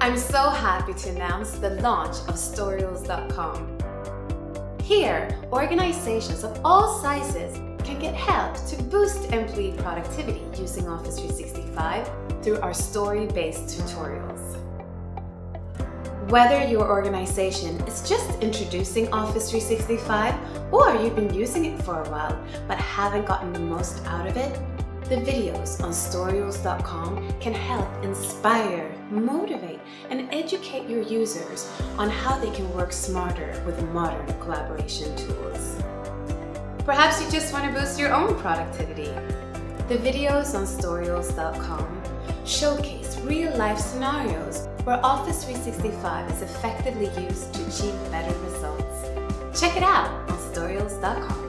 I'm so happy to announce the launch of Storyals.com. Here, organizations of all sizes can get help to boost employee productivity using Office 365 through our story-based tutorials. Whether your organization is just introducing Office 365 or you've been using it for a while but haven't gotten the most out of it, the videos on Storyals.com can help inspire, motivate, and educate your users on how they can work smarter with modern collaboration tools. Perhaps you just want to boost your own productivity. The videos on Storyals.com showcase real-life scenarios where Office 365 is effectively used to achieve better results. Check it out on Storyals.com.